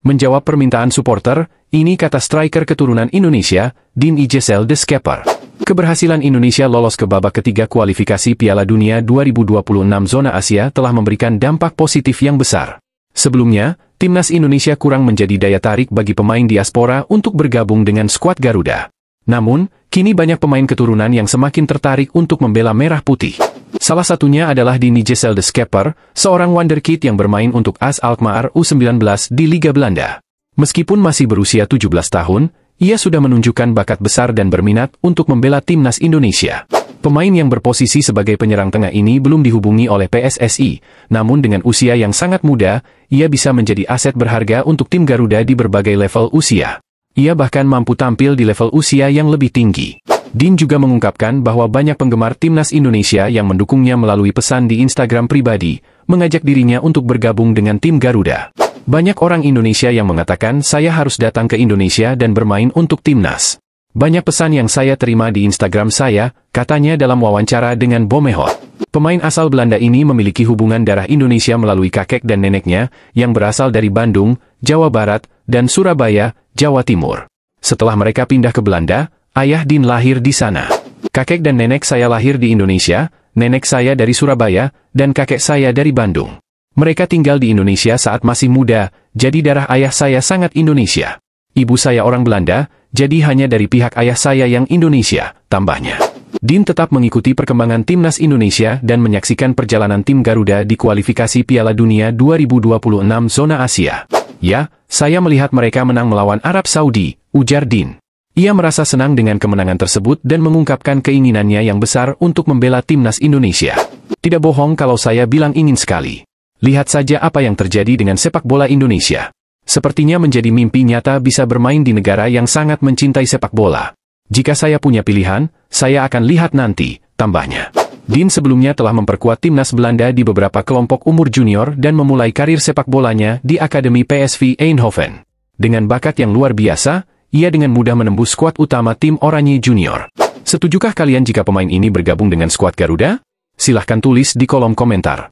Menjawab permintaan supporter, ini kata striker keturunan Indonesia, Dean Ijesel De Skepper. Keberhasilan Indonesia lolos ke babak ketiga kualifikasi Piala Dunia 2026 zona Asia telah memberikan dampak positif yang besar. Sebelumnya, timnas Indonesia kurang menjadi daya tarik bagi pemain diaspora untuk bergabung dengan skuad Garuda. Namun, kini banyak pemain keturunan yang semakin tertarik untuk membela merah putih. Salah satunya adalah Dean Ijesel De Skepper, seorang wonderkid yang bermain untuk AS Alkmaar U19 di Liga Belanda. Meskipun masih berusia 17 tahun, ia sudah menunjukkan bakat besar dan berminat untuk membela timnas Indonesia. Pemain yang berposisi sebagai penyerang tengah ini belum dihubungi oleh PSSI, namun dengan usia yang sangat muda, ia bisa menjadi aset berharga untuk tim Garuda di berbagai level usia. Ia bahkan mampu tampil di level usia yang lebih tinggi. Dean juga mengungkapkan bahwa banyak penggemar timnas Indonesia yang mendukungnya melalui pesan di Instagram pribadi, mengajak dirinya untuk bergabung dengan tim Garuda. Banyak orang Indonesia yang mengatakan saya harus datang ke Indonesia dan bermain untuk timnas. Banyak pesan yang saya terima di Instagram saya, katanya dalam wawancara dengan Bomehot. Pemain asal Belanda ini memiliki hubungan darah Indonesia melalui kakek dan neneknya, yang berasal dari Bandung, Jawa Barat, dan Surabaya, Jawa Timur. Setelah mereka pindah ke Belanda, ayah Dean lahir di sana. Kakek dan nenek saya lahir di Indonesia, nenek saya dari Surabaya, dan kakek saya dari Bandung. Mereka tinggal di Indonesia saat masih muda, jadi darah ayah saya sangat Indonesia. Ibu saya orang Belanda, jadi hanya dari pihak ayah saya yang Indonesia, tambahnya. Dean tetap mengikuti perkembangan timnas Indonesia dan menyaksikan perjalanan tim Garuda di kualifikasi Piala Dunia 2026 zona Asia. Ya, saya melihat mereka menang melawan Arab Saudi, ujar Dean. Ia merasa senang dengan kemenangan tersebut dan mengungkapkan keinginannya yang besar untuk membela timnas Indonesia. Tidak bohong kalau saya bilang ingin sekali. Lihat saja apa yang terjadi dengan sepak bola Indonesia. Sepertinya menjadi mimpi nyata bisa bermain di negara yang sangat mencintai sepak bola. Jika saya punya pilihan, saya akan lihat nanti, tambahnya. Dean sebelumnya telah memperkuat timnas Belanda di beberapa kelompok umur junior dan memulai karir sepak bolanya di Akademi PSV Eindhoven. Dengan bakat yang luar biasa, ia dengan mudah menembus skuad utama tim Oranje Junior. Setujukah kalian jika pemain ini bergabung dengan skuad Garuda? Silahkan tulis di kolom komentar.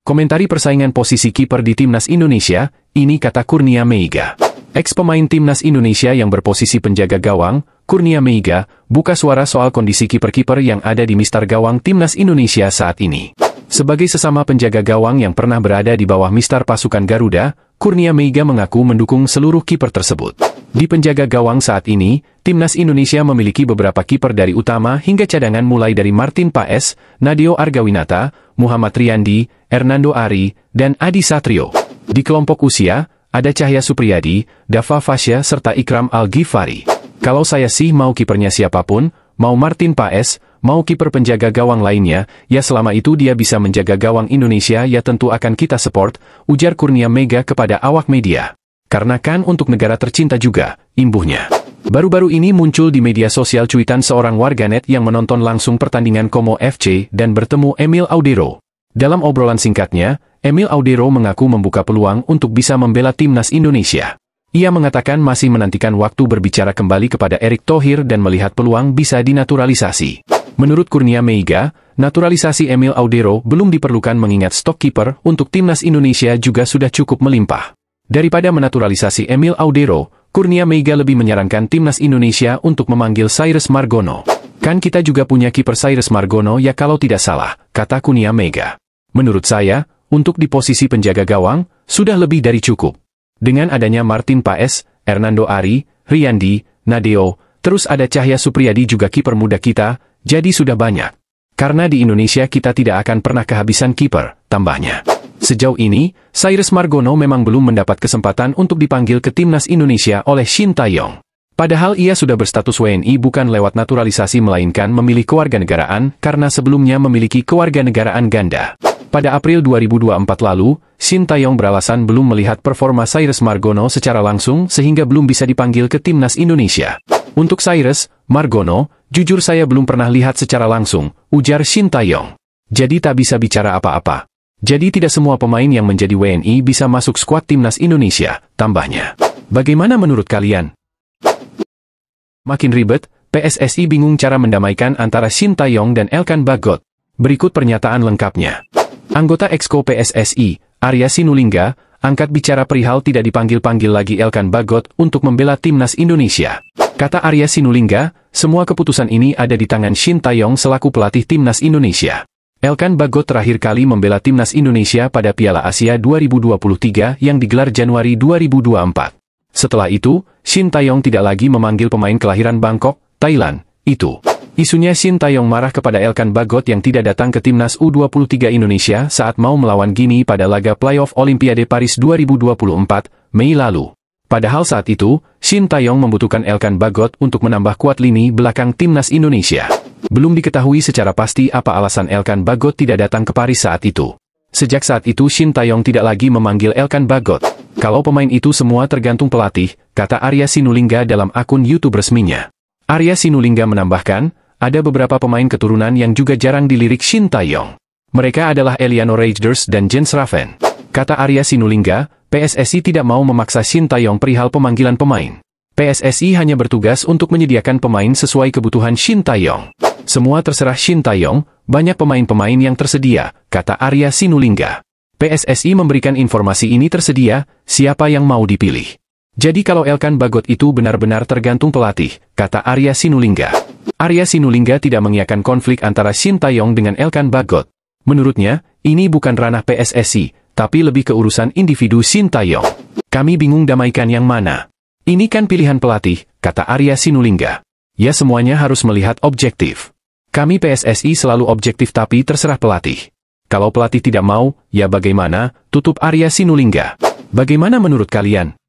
Komentari persaingan posisi kiper di timnas Indonesia, ini kata Kurnia Meiga. Ex-pemain timnas Indonesia yang berposisi penjaga gawang, Kurnia Meiga, buka suara soal kondisi kiper-kiper yang ada di mistar gawang timnas Indonesia saat ini. Sebagai sesama penjaga gawang yang pernah berada di bawah mistar pasukan Garuda, Kurnia Meiga mengaku mendukung seluruh kiper tersebut. Di penjaga gawang saat ini, timnas Indonesia memiliki beberapa kiper dari utama hingga cadangan mulai dari Martin Paes, Nadeo Argawinata, Muhammad Riyandi, Hernando Ari, dan Adi Satrio. Di kelompok usia, ada Cahya Supriyadi, Dava Fasya serta Ikram Al-Ghifari. Kalau saya sih mau kipernya siapapun, mau Martin Paes, mau kiper penjaga gawang lainnya, ya selama itu dia bisa menjaga gawang Indonesia ya tentu akan kita support, ujar Kurnia Meiga kepada awak media. Karena kan untuk negara tercinta juga, imbuhnya. Baru-baru ini muncul di media sosial cuitan seorang warganet yang menonton langsung pertandingan Como FC dan bertemu Emil Audero. Dalam obrolan singkatnya, Emil Audero mengaku membuka peluang untuk bisa membela timnas Indonesia. Ia mengatakan masih menantikan waktu berbicara kembali kepada Erick Thohir dan melihat peluang bisa dinaturalisasi. Menurut Kurnia Meiga, naturalisasi Emil Audero belum diperlukan mengingat stok kiper untuk timnas Indonesia juga sudah cukup melimpah. Daripada menaturalisasi Emil Audero, Kurnia Meiga lebih menyarankan timnas Indonesia untuk memanggil Cyrus Margono. Kan kita juga punya kiper Cyrus Margono ya kalau tidak salah, kata Kurnia Meiga. Menurut saya, untuk di posisi penjaga gawang, sudah lebih dari cukup. Dengan adanya Martin Paes, Hernando Ari, Riyandi, Nadeo, terus ada Cahya Supriyadi juga kiper muda kita, jadi sudah banyak. Karena di Indonesia kita tidak akan pernah kehabisan kiper, tambahnya. Sejauh ini, Cyrus Margono memang belum mendapat kesempatan untuk dipanggil ke timnas Indonesia oleh Shin Tae-yong. Padahal ia sudah berstatus WNI bukan lewat naturalisasi melainkan memilih kewarganegaraan karena sebelumnya memiliki kewarganegaraan ganda. Pada April 2024 lalu, Shin Tae-yong beralasan belum melihat performa Cyrus Margono secara langsung sehingga belum bisa dipanggil ke timnas Indonesia. Untuk Cyrus Margono, jujur saya belum pernah lihat secara langsung, ujar Shin Tae-yong. Jadi tak bisa bicara apa-apa. Jadi tidak semua pemain yang menjadi WNI bisa masuk skuad timnas Indonesia, tambahnya. Bagaimana menurut kalian? Makin ribet, PSSI bingung cara mendamaikan antara Shin Tae-yong dan Elkan Bagot. Berikut pernyataan lengkapnya. Anggota Exco PSSI, Arya Sinulinga, angkat bicara perihal tidak dipanggil-panggil lagi Elkan Bagot untuk membela timnas Indonesia. Kata Arya Sinulinga, semua keputusan ini ada di tangan Shin Tae-yong selaku pelatih timnas Indonesia. Elkan Bagot terakhir kali membela timnas Indonesia pada Piala Asia 2023 yang digelar Januari 2024. Setelah itu, Shin Tae-yong tidak lagi memanggil pemain kelahiran Bangkok, Thailand, itu. Isunya Shin Tae-yong marah kepada Elkan Bagot yang tidak datang ke timnas U23 Indonesia saat mau melawan Guinea pada laga playoff Olimpiade Paris 2024, Mei lalu. Padahal saat itu, Shin Tae-yong membutuhkan Elkan Bagot untuk menambah kuat lini belakang timnas Indonesia. Belum diketahui secara pasti apa alasan Elkan Bagot tidak datang ke Paris saat itu. Sejak saat itu Shin Tae-yong tidak lagi memanggil Elkan Bagot. Kalau pemain itu semua tergantung pelatih, kata Arya Sinulinga dalam akun YouTube resminya. Arya Sinulinga menambahkan, ada beberapa pemain keturunan yang juga jarang dilirik Shin Tae-yong. Mereka adalah Eliano Reijers dan Jens Raven. Kata Arya Sinulinga, PSSI tidak mau memaksa Shin Tae-yong perihal pemanggilan pemain. PSSI hanya bertugas untuk menyediakan pemain sesuai kebutuhan Shin Tae-yong. Semua terserah Shin Tae-yong, banyak pemain-pemain yang tersedia, kata Arya Sinulinga. PSSI memberikan informasi ini tersedia, siapa yang mau dipilih. Jadi kalau Elkan Bagot itu benar-benar tergantung pelatih, kata Arya Sinulinga. Arya Sinulinga tidak mengiyakan konflik antara Shin Tae-yong dengan Elkan Bagot. Menurutnya, ini bukan ranah PSSI, tapi lebih ke urusan individu Shin Tae-yong. Kami bingung damaikan yang mana. Ini kan pilihan pelatih, kata Arya Sinulinga. Ya semuanya harus melihat objektif. Kami PSSI selalu objektif tapi terserah pelatih. Kalau pelatih tidak mau, ya bagaimana, tutup Arya Sinulinga. Bagaimana menurut kalian?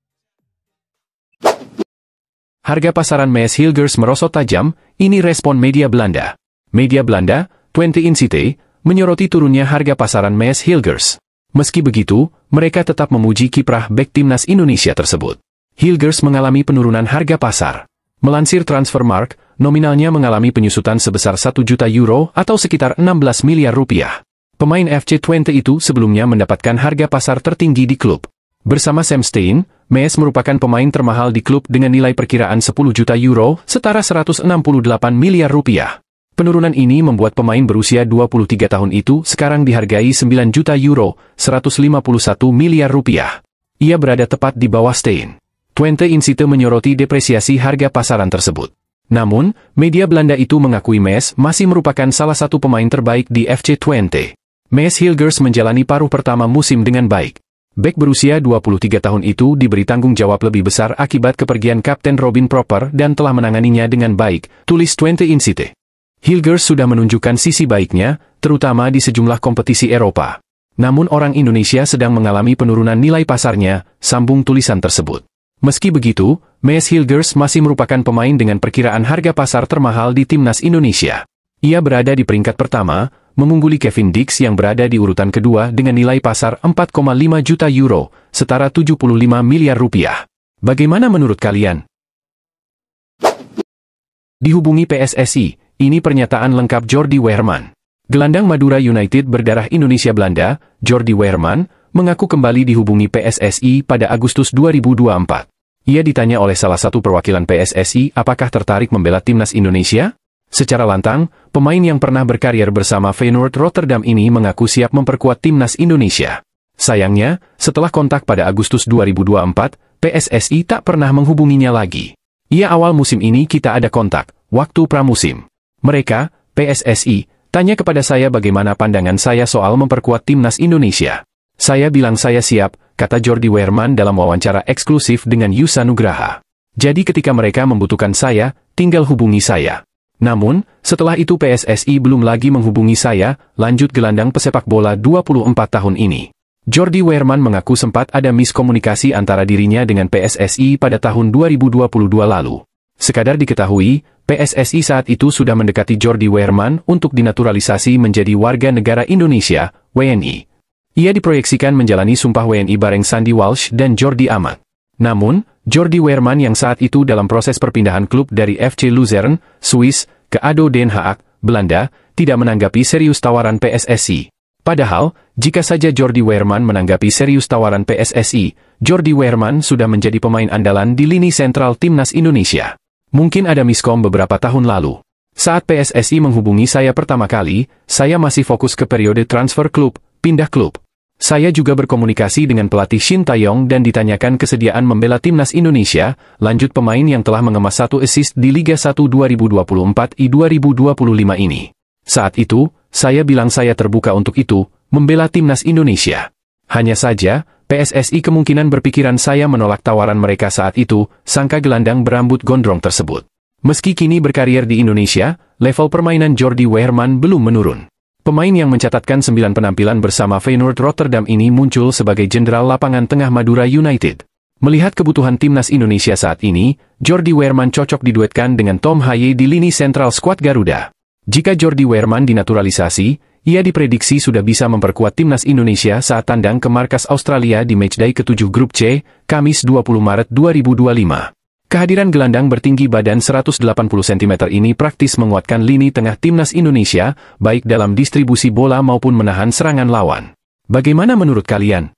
Harga pasaran Mees Hilgers merosot tajam, ini respon media Belanda. Media Belanda, 20 Incite, menyoroti turunnya harga pasaran Mees Hilgers. Meski begitu, mereka tetap memuji kiprah bek timnas Indonesia tersebut. Hilgers mengalami penurunan harga pasar. Melansir Transfermarkt, nominalnya mengalami penyusutan sebesar 1 juta euro atau sekitar 16 miliar rupiah. Pemain FC20 itu sebelumnya mendapatkan harga pasar tertinggi di klub. Bersama Sam Stein, Mees merupakan pemain termahal di klub dengan nilai perkiraan 10 juta euro, setara 168 miliar rupiah. Penurunan ini membuat pemain berusia 23 tahun itu sekarang dihargai 9 juta euro, 151 miliar rupiah. Ia berada tepat di bawah Stein. 20 Incite menyoroti depresiasi harga pasaran tersebut. Namun, media Belanda itu mengakui Mees masih merupakan salah satu pemain terbaik di FC20. Mees Hilgers menjalani paruh pertama musim dengan baik. Bek berusia 23 tahun itu diberi tanggung jawab lebih besar akibat kepergian Kapten Robin Proper dan telah menanganinya dengan baik, tulis 20 Incite. Hilgers sudah menunjukkan sisi baiknya, terutama di sejumlah kompetisi Eropa. Namun orang Indonesia sedang mengalami penurunan nilai pasarnya, sambung tulisan tersebut. Meski begitu, Mees Hilgers masih merupakan pemain dengan perkiraan harga pasar termahal di timnas Indonesia. Ia berada di peringkat pertama, mengungguli Kevin Dix yang berada di urutan kedua dengan nilai pasar 4,5 juta euro, setara 75 miliar rupiah. Bagaimana menurut kalian? Dihubungi PSSI, ini pernyataan lengkap Jordi Weerman. Gelandang Madura United berdarah Indonesia Belanda, Jordi Weerman, mengaku kembali dihubungi PSSI pada Agustus 2024. Ia ditanya oleh salah satu perwakilan PSSI apakah tertarik membela timnas Indonesia? Secara lantang, pemain yang pernah berkarier bersama Feyenoord Rotterdam ini mengaku siap memperkuat timnas Indonesia. Sayangnya, setelah kontak pada Agustus 2024, PSSI tak pernah menghubunginya lagi. Ia awal musim ini kita ada kontak, waktu pramusim. Mereka, PSSI, tanya kepada saya bagaimana pandangan saya soal memperkuat timnas Indonesia. Saya bilang saya siap, kata Jordi Weerman dalam wawancara eksklusif dengan Yusa Nugraha. Jadi ketika mereka membutuhkan saya, tinggal hubungi saya. Namun, setelah itu PSSI belum lagi menghubungi saya, lanjut gelandang pesepak bola 24 tahun ini. Jordi Weerman mengaku sempat ada miskomunikasi antara dirinya dengan PSSI pada tahun 2022 lalu. Sekadar diketahui, PSSI saat itu sudah mendekati Jordi Weerman untuk dinaturalisasi menjadi warga negara Indonesia, WNI. Ia diproyeksikan menjalani sumpah WNI bareng Sandy Walsh dan Jordi Amat. Namun, Jordi Weerman yang saat itu dalam proses perpindahan klub dari FC Luzern, Swiss, ke ADO Den Haag, Belanda, tidak menanggapi serius tawaran PSSI. Padahal, jika saja Jordi Weerman menanggapi serius tawaran PSSI, Jordi Weerman sudah menjadi pemain andalan di lini sentral timnas Indonesia. Mungkin ada miskom beberapa tahun lalu. Saat PSSI menghubungi saya pertama kali, saya masih fokus ke periode transfer klub, pindah klub. Saya juga berkomunikasi dengan pelatih Shin Tae-yong dan ditanyakan kesediaan membela timnas Indonesia, lanjut pemain yang telah mengemas 1 assist di Liga 1 2024 I 2025 ini. Saat itu, saya bilang saya terbuka untuk itu, membela timnas Indonesia. Hanya saja, PSSI kemungkinan berpikiran saya menolak tawaran mereka saat itu, sangka gelandang berambut gondrong tersebut. Meski kini berkarier di Indonesia, level permainan Jordi Weerman belum menurun. Pemain yang mencatatkan 9 penampilan bersama Feyenoord Rotterdam ini muncul sebagai jenderal lapangan tengah Madura United. Melihat kebutuhan timnas Indonesia saat ini, Jordi Weerman cocok diduetkan dengan Tom Haye di lini sentral skuad Garuda. Jika Jordi Weerman dinaturalisasi, ia diprediksi sudah bisa memperkuat timnas Indonesia saat tandang ke markas Australia di matchday ke-7 Grup C, Kamis 20 Maret 2025. Kehadiran gelandang bertinggi badan 180 cm ini praktis menguatkan lini tengah timnas Indonesia, baik dalam distribusi bola maupun menahan serangan lawan. Bagaimana menurut kalian?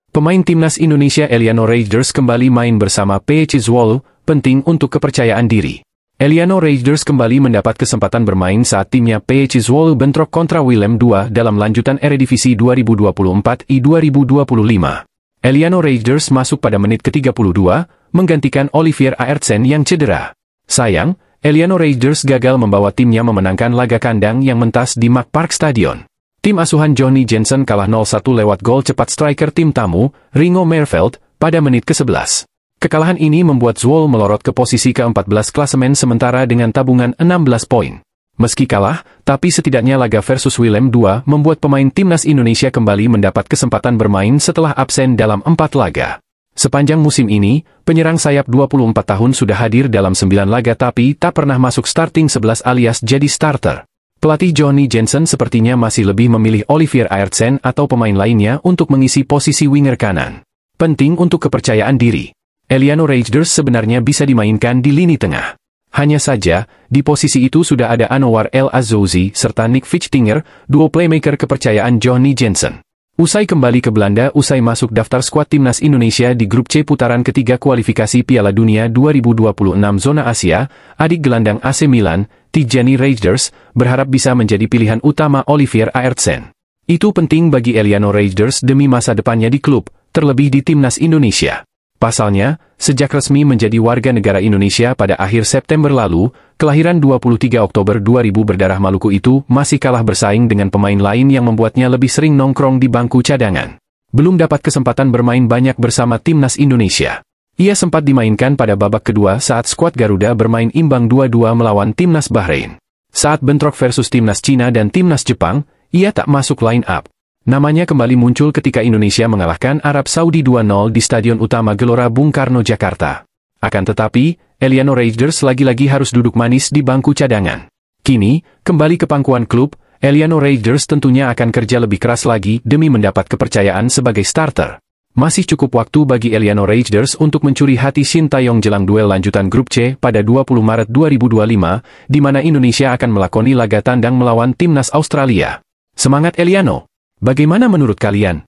Pemain timnas Indonesia Eliano Reijers kembali main bersama PSV Zwolle, penting untuk kepercayaan diri. Eliano Reijers kembali mendapat kesempatan bermain saat timnya PSV Zwolle bentrok kontra Willem II dalam lanjutan Eredivisie 2024 I 2025. Eliano Reijers masuk pada menit ke-32, menggantikan Olivier Aertsen yang cedera. Sayang, Eliano Reijers gagal membawa timnya memenangkan laga kandang yang mentas di Mack Park Stadion. Tim asuhan Johnny Jensen kalah 0-1 lewat gol cepat striker tim tamu, Ringo Merveld, pada menit ke-11. Kekalahan ini membuat Zwolle melorot ke posisi ke-14 klasemen sementara dengan tabungan 16 poin. Meski kalah, tapi setidaknya laga versus Willem II membuat pemain timnas Indonesia kembali mendapat kesempatan bermain setelah absen dalam 4 laga. Sepanjang musim ini, penyerang sayap 24 tahun sudah hadir dalam 9 laga tapi tak pernah masuk starting 11 alias jadi starter. Pelatih Johnny Jensen sepertinya masih lebih memilih Olivier Aertsen atau pemain lainnya untuk mengisi posisi winger kanan. Penting untuk kepercayaan diri. Eliano Reijers sebenarnya bisa dimainkan di lini tengah. Hanya saja, di posisi itu sudah ada Anwar El Azzouzi serta Nick Vijtinger, duo playmaker kepercayaan Johnny Jensen. Usai kembali ke Belanda usai masuk daftar skuad timnas Indonesia di Grup C putaran ketiga kualifikasi Piala Dunia 2026 zona Asia, adik gelandang AC Milan, Tijani Reijers, berharap bisa menjadi pilihan utama Olivier Aertsen. Itu penting bagi Eliano Reijers demi masa depannya di klub, terlebih di timnas Indonesia. Pasalnya, sejak resmi menjadi warga negara Indonesia pada akhir September lalu, kelahiran 23 Oktober 2000 berdarah Maluku itu masih kalah bersaing dengan pemain lain yang membuatnya lebih sering nongkrong di bangku cadangan. Belum dapat kesempatan bermain banyak bersama timnas Indonesia. Ia sempat dimainkan pada babak kedua saat skuad Garuda bermain imbang 2-2 melawan timnas Bahrain. Saat bentrok versus timnas Cina dan timnas Jepang, ia tak masuk line up. Namanya kembali muncul ketika Indonesia mengalahkan Arab Saudi 2-0 di Stadion Utama Gelora Bung Karno, Jakarta. Akan tetapi, Eliano Reijers lagi-lagi harus duduk manis di bangku cadangan. Kini, kembali ke pangkuan klub, Eliano Reijers tentunya akan kerja lebih keras lagi demi mendapat kepercayaan sebagai starter. Masih cukup waktu bagi Eliano Reijers untuk mencuri hati Shin Tae-yong jelang duel lanjutan Grup C pada 20 Maret 2025, di mana Indonesia akan melakoni laga tandang melawan timnas Australia. Semangat Eliano! Bagaimana menurut kalian?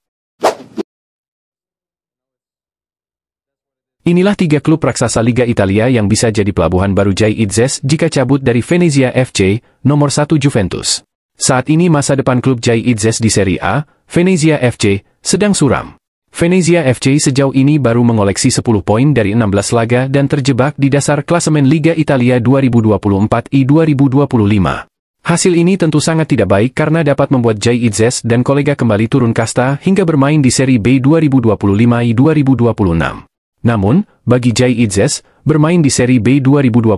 Inilah 3 klub raksasa Liga Italia yang bisa jadi pelabuhan baru Jay Itzes jika cabut dari Venezia FC, nomor 1 Juventus. Saat ini masa depan klub Jay Itzes di Serie A, Venezia FC, sedang suram. Venezia FC sejauh ini baru mengoleksi 10 poin dari 16 laga dan terjebak di dasar klasemen Liga Italia 2024 I 2025. Hasil ini tentu sangat tidak baik karena dapat membuat Jay Itzes dan kolega kembali turun kasta hingga bermain di Serie B 2025 I 2026. Namun, bagi Jay Itzes, bermain di Serie B 2025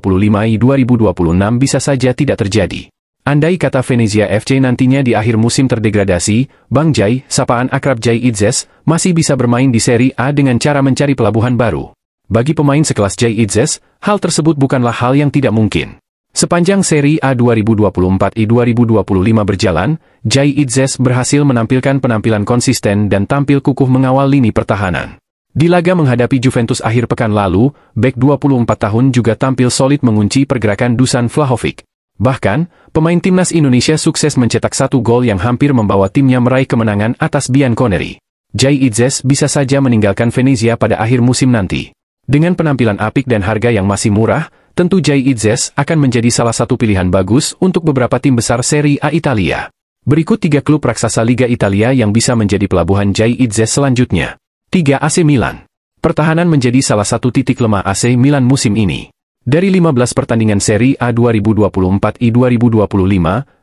I 2026 bisa saja tidak terjadi. Andai kata Venezia FC nantinya di akhir musim terdegradasi, Bang Jay, sapaan akrab Jay Itzes, masih bisa bermain di Serie A dengan cara mencari pelabuhan baru. Bagi pemain sekelas Jay Itzes, hal tersebut bukanlah hal yang tidak mungkin. Sepanjang Serie A 2024 I 2025 berjalan, Jay Itzes berhasil menampilkan penampilan konsisten dan tampil kukuh mengawal lini pertahanan. Di laga menghadapi Juventus akhir pekan lalu, bek 24 tahun juga tampil solid mengunci pergerakan Dusan Vlahovic. Bahkan, pemain timnas Indonesia sukses mencetak 1 gol yang hampir membawa timnya meraih kemenangan atas Bianconeri. Jay Itzes bisa saja meninggalkan Venezia pada akhir musim nanti. Dengan penampilan apik dan harga yang masih murah, tentu Jay Itzes akan menjadi salah satu pilihan bagus untuk beberapa tim besar Serie A Italia. Berikut 3 klub raksasa Liga Italia yang bisa menjadi pelabuhan Jay Itzes selanjutnya. 3. AC Milan. Pertahanan menjadi salah satu titik lemah AC Milan musim ini. Dari 15 pertandingan Serie A 2024-2025,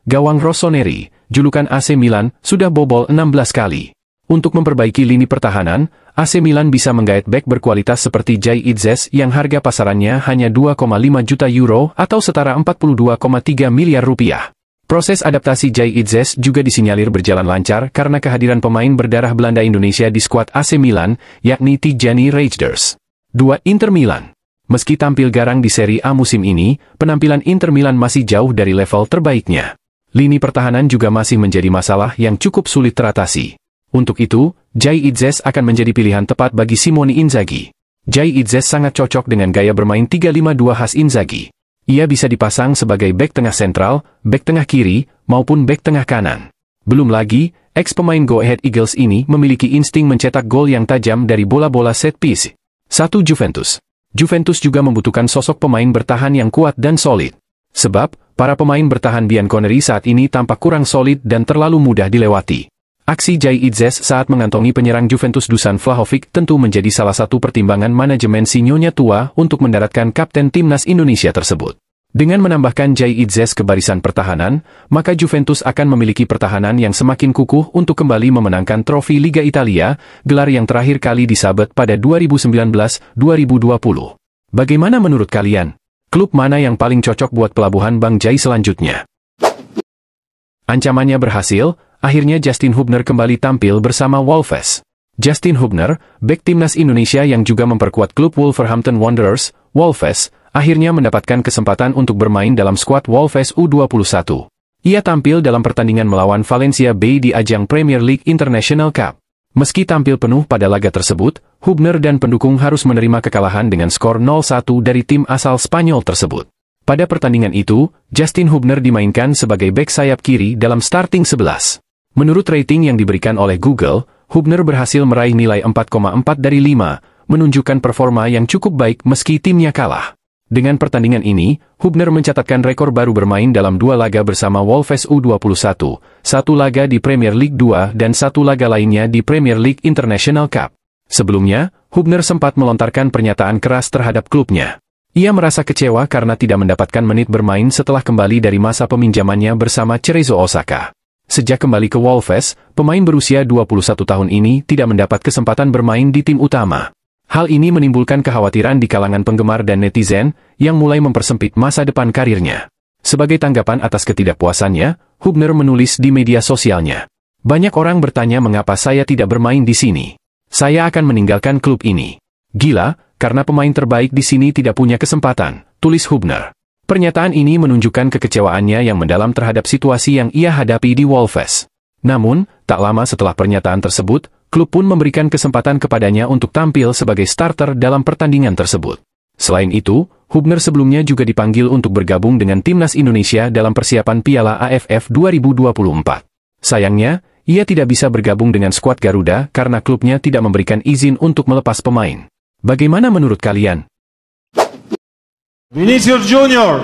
gawang Rossoneri, julukan AC Milan, sudah bobol 16 kali. Untuk memperbaiki lini pertahanan, AC Milan bisa menggait bek berkualitas seperti Jay Itzes yang harga pasarannya hanya 2,5 juta euro atau setara 42,3 miliar rupiah. Proses adaptasi Jay Itzes juga disinyalir berjalan lancar karena kehadiran pemain berdarah Belanda Indonesia di skuad AC Milan, yakni Tijani Reijnders. 2. Inter Milan. Meski tampil garang di Serie A musim ini, penampilan Inter Milan masih jauh dari level terbaiknya. Lini pertahanan juga masih menjadi masalah yang cukup sulit teratasi. Untuk itu, Jay Itzes akan menjadi pilihan tepat bagi Simone Inzaghi. Jay Itzes sangat cocok dengan gaya bermain 3-5-2 khas Inzaghi. Ia bisa dipasang sebagai bek tengah sentral, bek tengah kiri, maupun bek tengah kanan. Belum lagi, ex-pemain Go Ahead Eagles ini memiliki insting mencetak gol yang tajam dari bola-bola set piece. 1. Juventus. Juventus juga membutuhkan sosok pemain bertahan yang kuat dan solid. Sebab, para pemain bertahan Bianconeri saat ini tampak kurang solid dan terlalu mudah dilewati. Aksi Jay Itzes saat mengantongi penyerang Juventus Dusan Vlahovic tentu menjadi salah satu pertimbangan manajemen si Nyonya Tua untuk mendaratkan kapten timnas Indonesia tersebut. Dengan menambahkan Jay Itzes ke barisan pertahanan, maka Juventus akan memiliki pertahanan yang semakin kukuh untuk kembali memenangkan trofi Liga Italia, gelar yang terakhir kali disabet pada 2019-2020. Bagaimana menurut kalian? Klub mana yang paling cocok buat pelabuhan Bang Jay selanjutnya? Ancamannya berhasil. Akhirnya Justin Hubner kembali tampil bersama Wolves. Justin Hubner, bek timnas Indonesia yang juga memperkuat klub Wolverhampton Wanderers, Wolves, akhirnya mendapatkan kesempatan untuk bermain dalam skuad Wolves U21. Ia tampil dalam pertandingan melawan Valencia Bay di ajang Premier League International Cup. Meski tampil penuh pada laga tersebut, Hubner dan pendukung harus menerima kekalahan dengan skor 0-1 dari tim asal Spanyol tersebut. Pada pertandingan itu, Justin Hubner dimainkan sebagai bek sayap kiri dalam starting 11. Menurut rating yang diberikan oleh Google, Hubner berhasil meraih nilai 4,4 dari 5, menunjukkan performa yang cukup baik meski timnya kalah. Dengan pertandingan ini, Hubner mencatatkan rekor baru bermain dalam 2 laga bersama Wolves U21, 1 laga di Premier League 2 dan 1 laga lainnya di Premier League International Cup. Sebelumnya, Hubner sempat melontarkan pernyataan keras terhadap klubnya. Ia merasa kecewa karena tidak mendapatkan menit bermain setelah kembali dari masa peminjamannya bersama Cerezo Osaka. Sejak kembali ke Wolves, pemain berusia 21 tahun ini tidak mendapat kesempatan bermain di tim utama. Hal ini menimbulkan kekhawatiran di kalangan penggemar dan netizen yang mulai mempersempit masa depan karirnya. Sebagai tanggapan atas ketidakpuasannya, Hubner menulis di media sosialnya, "Banyak orang bertanya mengapa saya tidak bermain di sini. Saya akan meninggalkan klub ini. Gila, karena pemain terbaik di sini tidak punya kesempatan," tulis Hubner. Pernyataan ini menunjukkan kekecewaannya yang mendalam terhadap situasi yang ia hadapi di Wolves. Namun, tak lama setelah pernyataan tersebut, klub pun memberikan kesempatan kepadanya untuk tampil sebagai starter dalam pertandingan tersebut. Selain itu, Hubner sebelumnya juga dipanggil untuk bergabung dengan timnas Indonesia dalam persiapan Piala AFF 2024. Sayangnya, ia tidak bisa bergabung dengan skuad Garuda karena klubnya tidak memberikan izin untuk melepas pemain. Bagaimana menurut kalian? Vinicius Junior.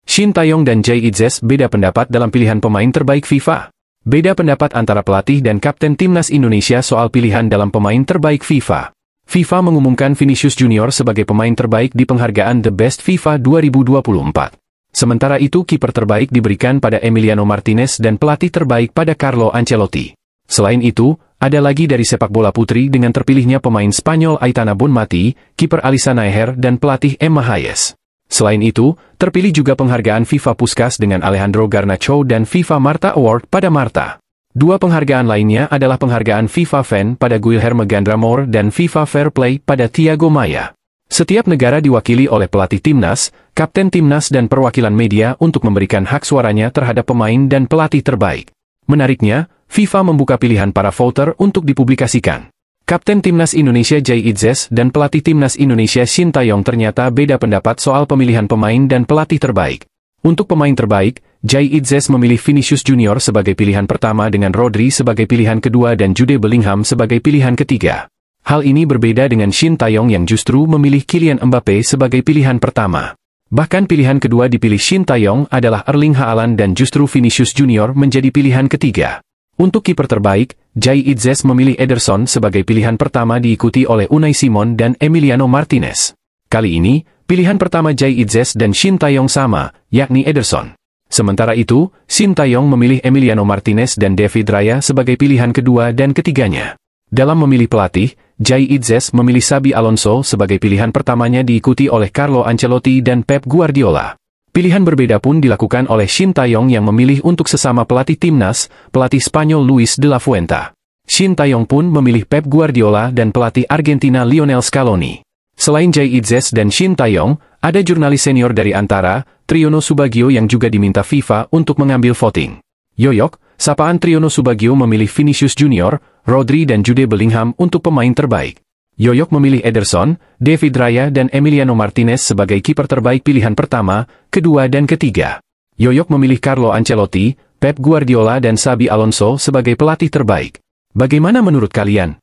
Shin Tae-yong dan Jay Itzes beda pendapat dalam pilihan pemain terbaik FIFA. Beda pendapat antara pelatih dan kapten timnas Indonesia soal pilihan dalam pemain terbaik FIFA. FIFA mengumumkan Vinicius Junior sebagai pemain terbaik di penghargaan The Best FIFA 2024. Sementara itu kiper terbaik diberikan pada Emiliano Martinez dan pelatih terbaik pada Carlo Ancelotti. Selain itu, ada lagi dari sepak bola putri dengan terpilihnya pemain Spanyol Aitana Bonmati, kiper Alisa Naeher dan pelatih Emma Hayes. Selain itu, terpilih juga penghargaan FIFA Puskás dengan Alejandro Garnacho dan FIFA Marta Award pada Marta. 2 penghargaan lainnya adalah penghargaan FIFA Fan pada Guilherme Gandramor dan FIFA Fair Play pada Thiago Maia. Setiap negara diwakili oleh pelatih timnas, kapten timnas dan perwakilan media untuk memberikan hak suaranya terhadap pemain dan pelatih terbaik. Menariknya, FIFA membuka pilihan para voter untuk dipublikasikan. Kapten timnas Indonesia Jay Itzes dan pelatih timnas Indonesia Shin Tae-yong ternyata beda pendapat soal pemilihan pemain dan pelatih terbaik. Untuk pemain terbaik, Jay Itzes memilih Vinicius Junior sebagai pilihan pertama dengan Rodri sebagai pilihan kedua dan Jude Bellingham sebagai pilihan ketiga. Hal ini berbeda dengan Shin Tae-yong yang justru memilih Kylian Mbappe sebagai pilihan pertama. Bahkan pilihan kedua dipilih Shin Tae-yong adalah Erling Haaland dan justru Vinicius Junior menjadi pilihan ketiga. Untuk kiper terbaik, Jai Itzes memilih Ederson sebagai pilihan pertama diikuti oleh Unai Simon dan Emiliano Martinez. Kali ini, pilihan pertama Jai Itzes dan Shin Tae-yong sama, yakni Ederson. Sementara itu, Shin Tae-yong memilih Emiliano Martinez dan David Raya sebagai pilihan kedua dan ketiganya. Dalam memilih pelatih, Jai Itzes memilih Xabi Alonso sebagai pilihan pertamanya diikuti oleh Carlo Ancelotti dan Pep Guardiola. Pilihan berbeda pun dilakukan oleh Shin Tae-yong yang memilih untuk sesama pelatih timnas, pelatih Spanyol Luis de la Fuente. Shin Tae-yong pun memilih Pep Guardiola dan pelatih Argentina Lionel Scaloni. Selain Jai Itzes dan Shin Tae-yong, ada jurnalis senior dari Antara, Triono Subagio yang juga diminta FIFA untuk mengambil voting. Yoyok, sapaan Triono Subagio memilih Vinicius Junior, Rodri dan Jude Bellingham untuk pemain terbaik. Yoyok memilih Ederson, David Raya dan Emiliano Martinez sebagai kiper terbaik pilihan pertama, kedua dan ketiga. Yoyok memilih Carlo Ancelotti, Pep Guardiola dan Xabi Alonso sebagai pelatih terbaik. Bagaimana menurut kalian?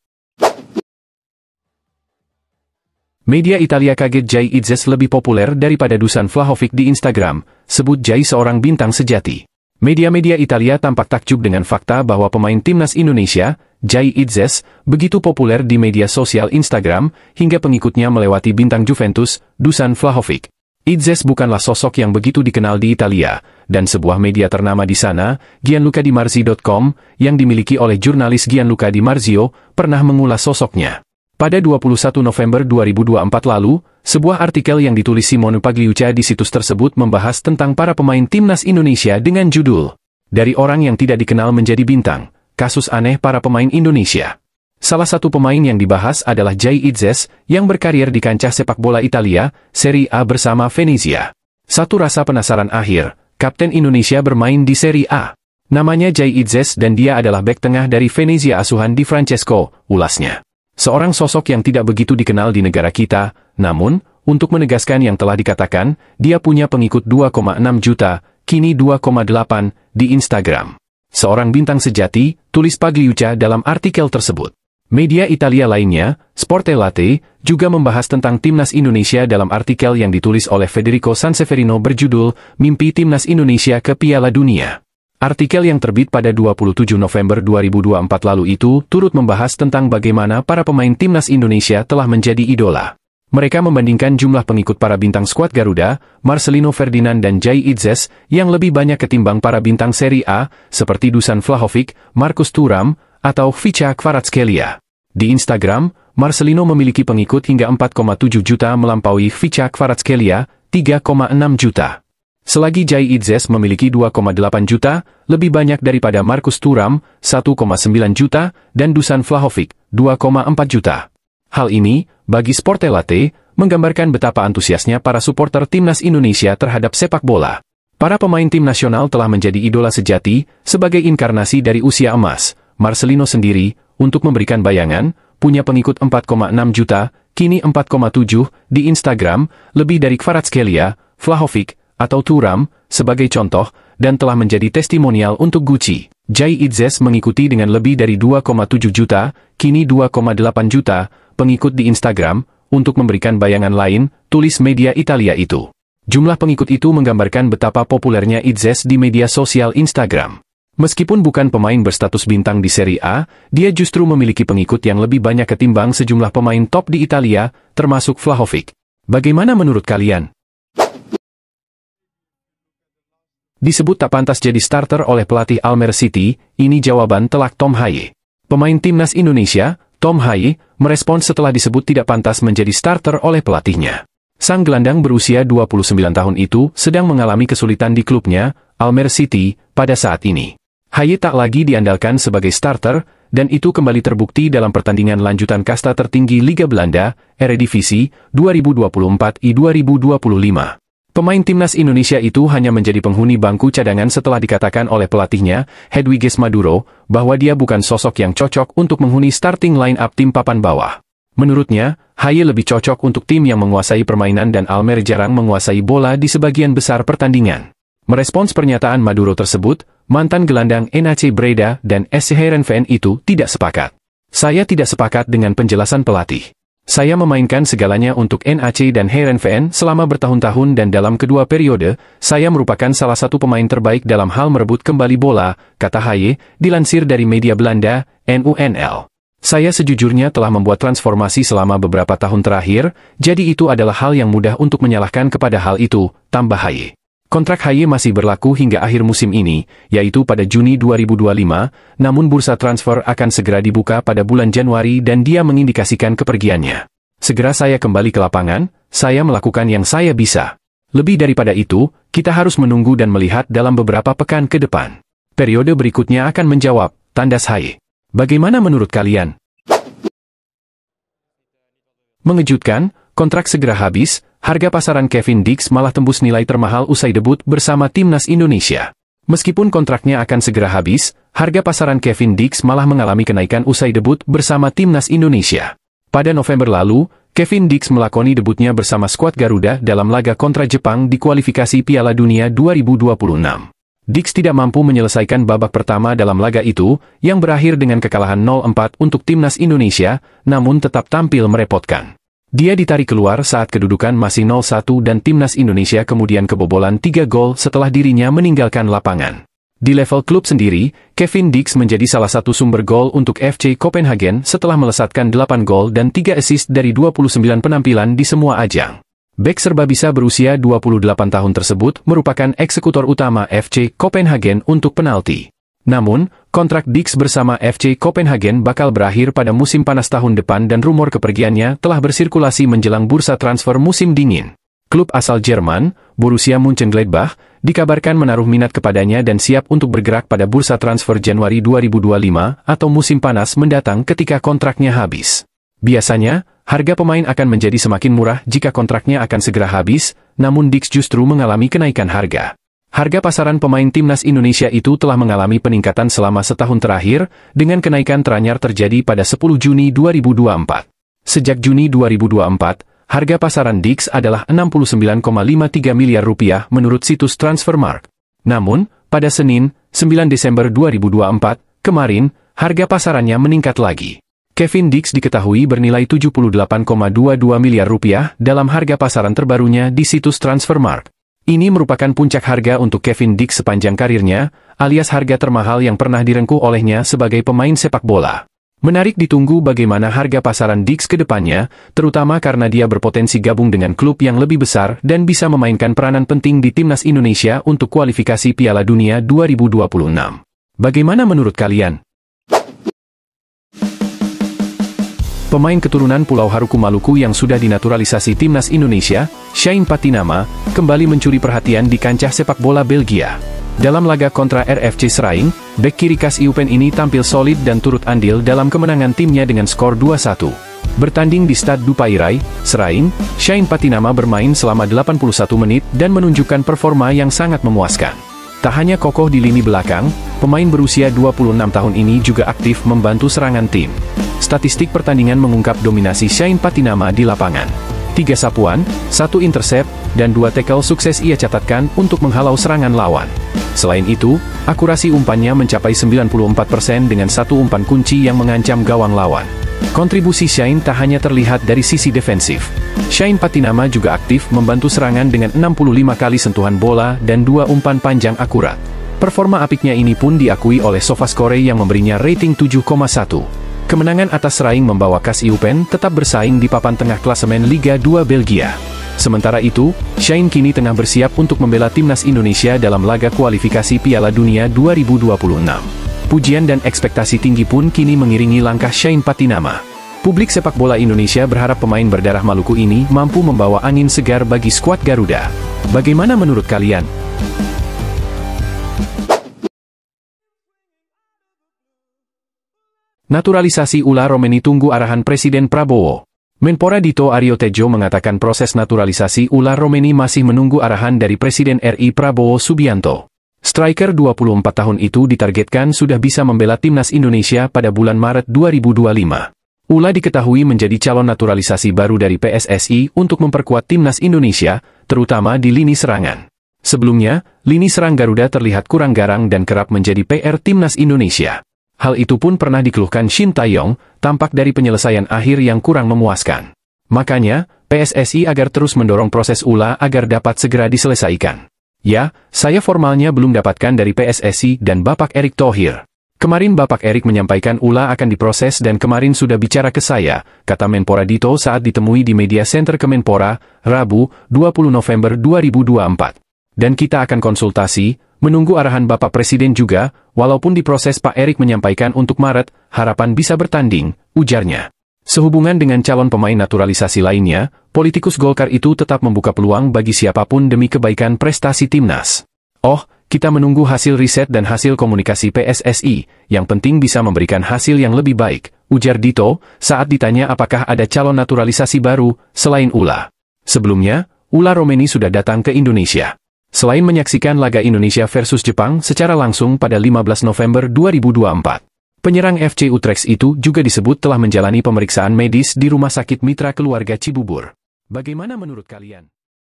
Media Italia kaget Jai Itzes lebih populer daripada Dusan Vlahovic di Instagram, sebut Jai seorang bintang sejati. Media-media Italia tampak takjub dengan fakta bahwa pemain timnas Indonesia, Jai Itzes, begitu populer di media sosial Instagram, hingga pengikutnya melewati bintang Juventus, Dusan Vlahovic. Itzes bukanlah sosok yang begitu dikenal di Italia, dan sebuah media ternama di sana, GianlucaDiMarzio.com, yang dimiliki oleh jurnalis Gianluca Di Marzio, pernah mengulas sosoknya. Pada 21 November 2024 lalu, sebuah artikel yang ditulis Simone Pagliuca di situs tersebut membahas tentang para pemain timnas Indonesia dengan judul "Dari Orang Yang Tidak Dikenal Menjadi Bintang, Kasus Aneh Para Pemain Indonesia". Salah satu pemain yang dibahas adalah Jai Itzes, yang berkarir di kancah sepak bola Italia, Serie A bersama Venezia. Satu rasa penasaran akhir, Kapten Indonesia bermain di Serie A. Namanya Jai Itzes dan dia adalah bek tengah dari Venezia asuhan Di Francesco, ulasnya. Seorang sosok yang tidak begitu dikenal di negara kita, namun, untuk menegaskan yang telah dikatakan, dia punya pengikut 2,6 juta, kini 2,8, di Instagram. Seorang bintang sejati, tulis Pagliuca dalam artikel tersebut. Media Italia lainnya, Sportelate, juga membahas tentang timnas Indonesia dalam artikel yang ditulis oleh Federico Sanseverino berjudul "Mimpi Timnas Indonesia ke Piala Dunia". Artikel yang terbit pada 27 November 2024 lalu itu turut membahas tentang bagaimana para pemain timnas Indonesia telah menjadi idola. Mereka membandingkan jumlah pengikut para bintang skuad Garuda, Marcelino Ferdinand dan Jai Itzes, yang lebih banyak ketimbang para bintang Serie A, seperti Dusan Vlahovic, Marcus Thuram, atau Vicha Kvaratskhelia. Di Instagram, Marcelino memiliki pengikut hingga 4,7 juta melampaui Vicha Kvaratskhelia, 3,6 juta. Selagi Jai Itzes memiliki 2,8 juta, lebih banyak daripada Marcus Thuram, 1,9 juta, dan Dusan Vlahovic, 2,4 juta. Hal ini, bagi Sportelate, menggambarkan betapa antusiasnya para supporter timnas Indonesia terhadap sepak bola. Para pemain tim nasional telah menjadi idola sejati, sebagai inkarnasi dari usia emas. Marcelino sendiri, untuk memberikan bayangan, punya pengikut 4,6 juta, kini 4,7 di Instagram, lebih dari Kvaratskhelia, Vlahovic, atau Thuram, sebagai contoh, dan telah menjadi testimonial untuk Gucci. Jai Itzes mengikuti dengan lebih dari 2,7 juta, kini 2,8 juta, pengikut di Instagram, untuk memberikan bayangan lain, tulis media Italia itu. Jumlah pengikut itu menggambarkan betapa populernya Itzes di media sosial Instagram. Meskipun bukan pemain berstatus bintang di Serie A, dia justru memiliki pengikut yang lebih banyak ketimbang sejumlah pemain top di Italia, termasuk Vlahovic. Bagaimana menurut kalian? Disebut tak pantas jadi starter oleh pelatih Almere City, ini jawaban telak Tom Haye. Pemain timnas Indonesia, Tom Haye, merespons setelah disebut tidak pantas menjadi starter oleh pelatihnya. Sang gelandang berusia 29 tahun itu sedang mengalami kesulitan di klubnya, Almere City, pada saat ini. Haye tak lagi diandalkan sebagai starter, dan itu kembali terbukti dalam pertandingan lanjutan kasta tertinggi Liga Belanda, Eredivisie, 2024-2025. Pemain timnas Indonesia itu hanya menjadi penghuni bangku cadangan setelah dikatakan oleh pelatihnya, Hedwiges Maduro, bahwa dia bukan sosok yang cocok untuk menghuni starting line-up tim papan bawah. Menurutnya, Haye lebih cocok untuk tim yang menguasai permainan dan Almere jarang menguasai bola di sebagian besar pertandingan. Merespons pernyataan Maduro tersebut, mantan gelandang NAC Breda dan SC Heerenveen itu tidak sepakat. Saya tidak sepakat dengan penjelasan pelatih. Saya memainkan segalanya untuk NAC dan Heerenveen selama bertahun-tahun dan dalam kedua periode, saya merupakan salah satu pemain terbaik dalam hal merebut kembali bola, kata Haye, dilansir dari media Belanda, NUNL. Saya sejujurnya telah membuat transformasi selama beberapa tahun terakhir, jadi itu adalah hal yang mudah untuk menyalahkan kepada hal itu, tambah Haye. Kontrak Haye masih berlaku hingga akhir musim ini, yaitu pada Juni 2025, namun bursa transfer akan segera dibuka pada bulan Januari dan dia mengindikasikan kepergiannya. Segera saya kembali ke lapangan, saya melakukan yang saya bisa. Lebih daripada itu, kita harus menunggu dan melihat dalam beberapa pekan ke depan. Periode berikutnya akan menjawab, tandas Haye. Bagaimana menurut kalian? Mengejutkan, kontrak segera habis, harga pasaran Kevin Dix malah tembus nilai termahal usai debut bersama timnas Indonesia. Meskipun kontraknya akan segera habis, harga pasaran Kevin Dix malah mengalami kenaikan usai debut bersama timnas Indonesia. Pada November lalu, Kevin Dix melakoni debutnya bersama skuad Garuda dalam laga kontra Jepang di kualifikasi Piala Dunia 2026. Dix tidak mampu menyelesaikan babak pertama dalam laga itu, yang berakhir dengan kekalahan 0-4 untuk timnas Indonesia, namun tetap tampil merepotkan. Dia ditarik keluar saat kedudukan masih 0-1 dan timnas Indonesia kemudian kebobolan 3 gol setelah dirinya meninggalkan lapangan. Di level klub sendiri, Kevin Dix menjadi salah satu sumber gol untuk FC Copenhagen setelah melesatkan 8 gol dan 3 assist dari 29 penampilan di semua ajang. Bek serbabisa berusia 28 tahun tersebut merupakan eksekutor utama FC Copenhagen untuk penalti. Namun, kontrak Dix bersama FC Copenhagen bakal berakhir pada musim panas tahun depan dan rumor kepergiannya telah bersirkulasi menjelang bursa transfer musim dingin. Klub asal Jerman, Borussia Mönchengladbach, dikabarkan menaruh minat kepadanya dan siap untuk bergerak pada bursa transfer Januari 2025 atau musim panas mendatang ketika kontraknya habis. Biasanya, harga pemain akan menjadi semakin murah jika kontraknya akan segera habis, namun Dix justru mengalami kenaikan harga. Harga pasaran pemain timnas Indonesia itu telah mengalami peningkatan selama setahun terakhir, dengan kenaikan teranyar terjadi pada 10 Juni 2024. Sejak Juni 2024, harga pasaran Dix adalah 69,53 miliar rupiah menurut situs Transfermarkt. Namun, pada Senin, 9 Desember 2024, kemarin, harga pasarannya meningkat lagi. Kevin Dix diketahui bernilai 78,22 miliar rupiah dalam harga pasaran terbarunya di situs Transfermarkt. Ini merupakan puncak harga untuk Kevin Dix sepanjang karirnya, alias harga termahal yang pernah direngkuh olehnya sebagai pemain sepak bola. Menarik ditunggu bagaimana harga pasaran Dix ke depannya, terutama karena dia berpotensi gabung dengan klub yang lebih besar dan bisa memainkan peranan penting di timnas Indonesia untuk kualifikasi Piala Dunia 2026. Bagaimana menurut kalian? Pemain keturunan Pulau Haruku Maluku yang sudah dinaturalisasi timnas Indonesia, Shane Patinama, kembali mencuri perhatian di kancah sepak bola Belgia. Dalam laga kontra RFC Seraing, bek kiri khas IUPN ini tampil solid dan turut andil dalam kemenangan timnya dengan skor 2-1. Bertanding di Stade du Payrai, Seraing, Shane Patinama bermain selama 81 menit dan menunjukkan performa yang sangat memuaskan. Tak hanya kokoh di lini belakang, pemain berusia 26 tahun ini juga aktif membantu serangan tim. Statistik pertandingan mengungkap dominasi Shane Patinama di lapangan. 3 sapuan, 1 intercept, dan 2 tackle sukses ia catatkan untuk menghalau serangan lawan. Selain itu, akurasi umpannya mencapai 94% dengan 1 umpan kunci yang mengancam gawang lawan. Kontribusi Shane tak hanya terlihat dari sisi defensif. Shane Patinama juga aktif membantu serangan dengan 65 kali sentuhan bola dan 2 umpan panjang akurat. Performa apiknya ini pun diakui oleh SofaScore yang memberinya rating 7,1. Kemenangan atas Seraing membawa KAS IUPN tetap bersaing di papan tengah klasemen Liga 2 Belgia. Sementara itu, Shane kini tengah bersiap untuk membela timnas Indonesia dalam laga kualifikasi Piala Dunia 2026. Pujian dan ekspektasi tinggi pun kini mengiringi langkah Shane Patinama. Publik sepak bola Indonesia berharap pemain berdarah Maluku ini mampu membawa angin segar bagi skuad Garuda. Bagaimana menurut kalian? Naturalisasi Ula Romeni tunggu arahan Presiden Prabowo. Menpora Dito Aryo Tejo mengatakan proses naturalisasi Ula Romeni masih menunggu arahan dari Presiden RI Prabowo Subianto. Striker 24 tahun itu ditargetkan sudah bisa membela timnas Indonesia pada bulan Maret 2025. Ula diketahui menjadi calon naturalisasi baru dari PSSI untuk memperkuat timnas Indonesia, terutama di lini serangan. Sebelumnya, lini serang Garuda terlihat kurang garang dan kerap menjadi PR timnas Indonesia. Hal itu pun pernah dikeluhkan Shin Taeyong, tampak dari penyelesaian akhir yang kurang memuaskan. Makanya, PSSI agar terus mendorong proses Ula agar dapat segera diselesaikan. Ya, saya formalnya belum dapatkan dari PSSI dan Bapak Erick Thohir. Kemarin Bapak Erick menyampaikan Ula akan diproses dan kemarin sudah bicara ke saya, kata Menpora Dito saat ditemui di Media Center Kemenpora, Rabu, 20 November 2024. Dan kita akan konsultasi, menunggu arahan Bapak Presiden juga, walaupun diproses Pak Erick menyampaikan untuk Maret, harapan bisa bertanding, ujarnya. Sehubungan dengan calon pemain naturalisasi lainnya, politikus Golkar itu tetap membuka peluang bagi siapapun demi kebaikan prestasi timnas. Oh, kita menunggu hasil riset dan hasil komunikasi PSSI, yang penting bisa memberikan hasil yang lebih baik, ujar Dito, saat ditanya apakah ada calon naturalisasi baru, selain Ula. Sebelumnya, Ula Romeni sudah datang ke Indonesia. Selain menyaksikan laga Indonesia versus Jepang secara langsung pada 15 November 2024. Penyerang FC Utrecht itu juga disebut telah menjalani pemeriksaan medis di Rumah Sakit Mitra Keluarga Cibubur. Bagaimana menurut kalian?